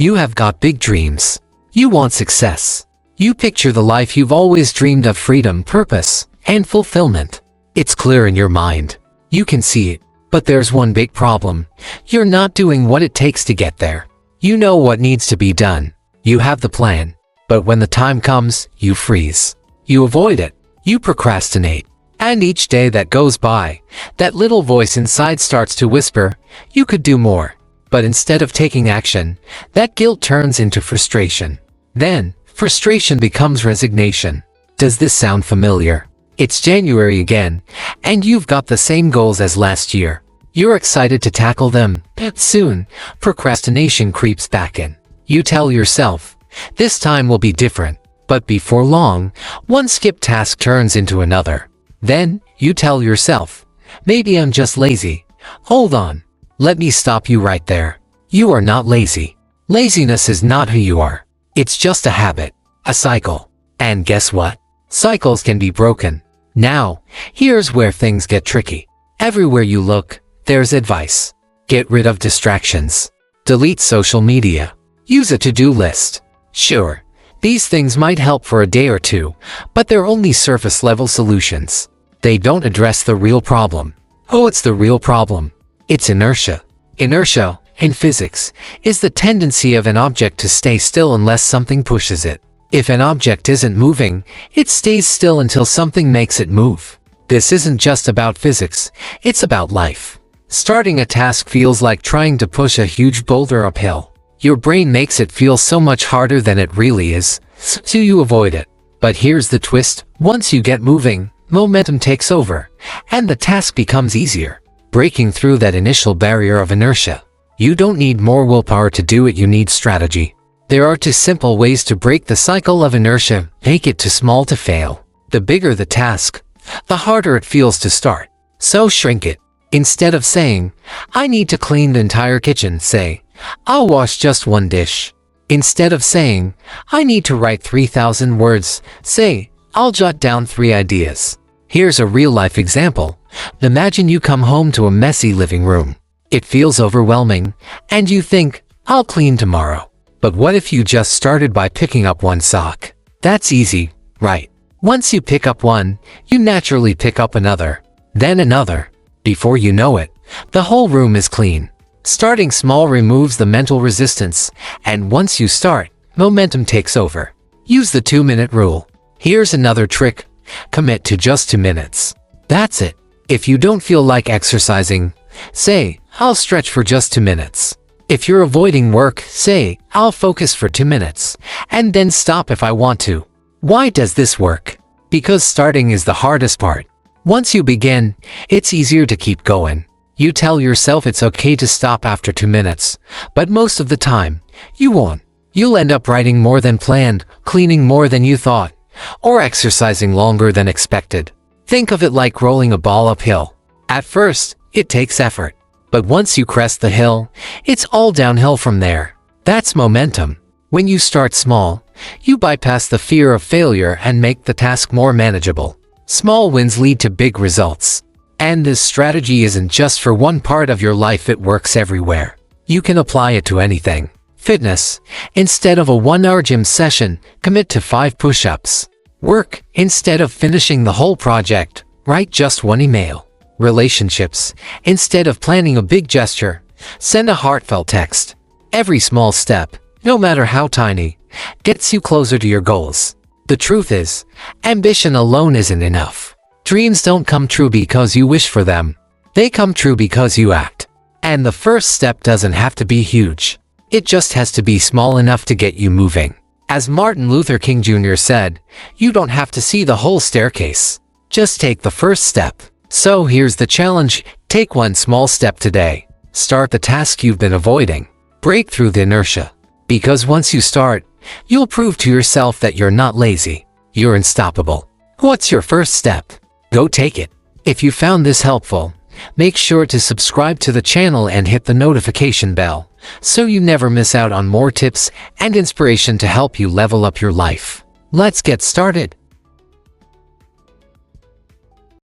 You have got big dreams. You want success. You picture the life you've always dreamed of: freedom, purpose, and fulfillment. It's clear in your mind. You can see it. But there's one big problem. You're not doing what it takes to get there. You know what needs to be done. You have the plan. But when the time comes, you freeze. You avoid it. You procrastinate. And each day that goes by, that little voice inside starts to whisper, you could do more. But instead of taking action, that guilt turns into frustration. Then, frustration becomes resignation. Does this sound familiar? It's January again, and you've got the same goals as last year. You're excited to tackle them, but soon, procrastination creeps back in. You tell yourself, this time will be different. But before long, one skipped task turns into another. Then, you tell yourself, maybe I'm just lazy. Hold on. Let me stop you right there. You are not lazy. Laziness is not who you are. It's just a habit, a cycle. And guess what? Cycles can be broken. Now, here's where things get tricky. Everywhere you look, there's advice. Get rid of distractions. Delete social media. Use a to-do list. Sure, these things might help for a day or two, but they're only surface-level solutions. They don't address the real problem. Oh, it's the real problem. It's inertia. Inertia, in physics, is the tendency of an object to stay still unless something pushes it. If an object isn't moving, it stays still until something makes it move. This isn't just about physics, it's about life. Starting a task feels like trying to push a huge boulder uphill. Your brain makes it feel so much harder than it really is, so you avoid it. But here's the twist: once you get moving, momentum takes over, and the task becomes easier. Breaking through that initial barrier of inertia. You don't need more willpower to do it, you need strategy. There are two simple ways to break the cycle of inertia. Make it too small to fail. The bigger the task, the harder it feels to start. So shrink it. Instead of saying, I need to clean the entire kitchen, say, I'll wash just one dish. Instead of saying, I need to write 3,000 words, say, I'll jot down 3 ideas. Here's a real-life example. Imagine you come home to a messy living room. It feels overwhelming, and you think, I'll clean tomorrow. But what if you just started by picking up one sock? That's easy, right? Once you pick up one, you naturally pick up another, then another. Before you know it, the whole room is clean. Starting small removes the mental resistance, and once you start, momentum takes over. Use the 2-minute rule. Here's another trick. Commit to just 2 minutes. That's it. If you don't feel like exercising, say, I'll stretch for just 2 minutes. If you're avoiding work, say, I'll focus for 2 minutes, and then stop if I want to. Why does this work? Because starting is the hardest part. Once you begin, it's easier to keep going. You tell yourself it's okay to stop after 2 minutes, but most of the time, you won't. You'll end up writing more than planned, cleaning more than you thought, or exercising longer than expected. Think of it like rolling a ball uphill. At first, it takes effort. But once you crest the hill, it's all downhill from there. That's momentum. When you start small, you bypass the fear of failure and make the task more manageable. Small wins lead to big results. And this strategy isn't just for one part of your life, it works everywhere. You can apply it to anything. Fitness. Instead of a 1-hour gym session, commit to 5 push-ups. Work. Instead of finishing the whole project, write just 1 email. Relationships. Instead of planning a big gesture, send a heartfelt text. Every small step, no matter how tiny, gets you closer to your goals. The truth is, ambition alone isn't enough. Dreams don't come true because you wish for them. They come true because you act. And the first step doesn't have to be huge. It just has to be small enough to get you moving. As Martin Luther King Jr. said, you don't have to see the whole staircase. Just take the first step. So here's the challenge. Take 1 small step today. Start the task you've been avoiding. Break through the inertia. Because once you start, you'll prove to yourself that you're not lazy. You're unstoppable. What's your first step? Go take it. If you found this helpful, make sure to subscribe to the channel and hit the notification bell so you never miss out on more tips and inspiration to help you level up your life. Let's get started.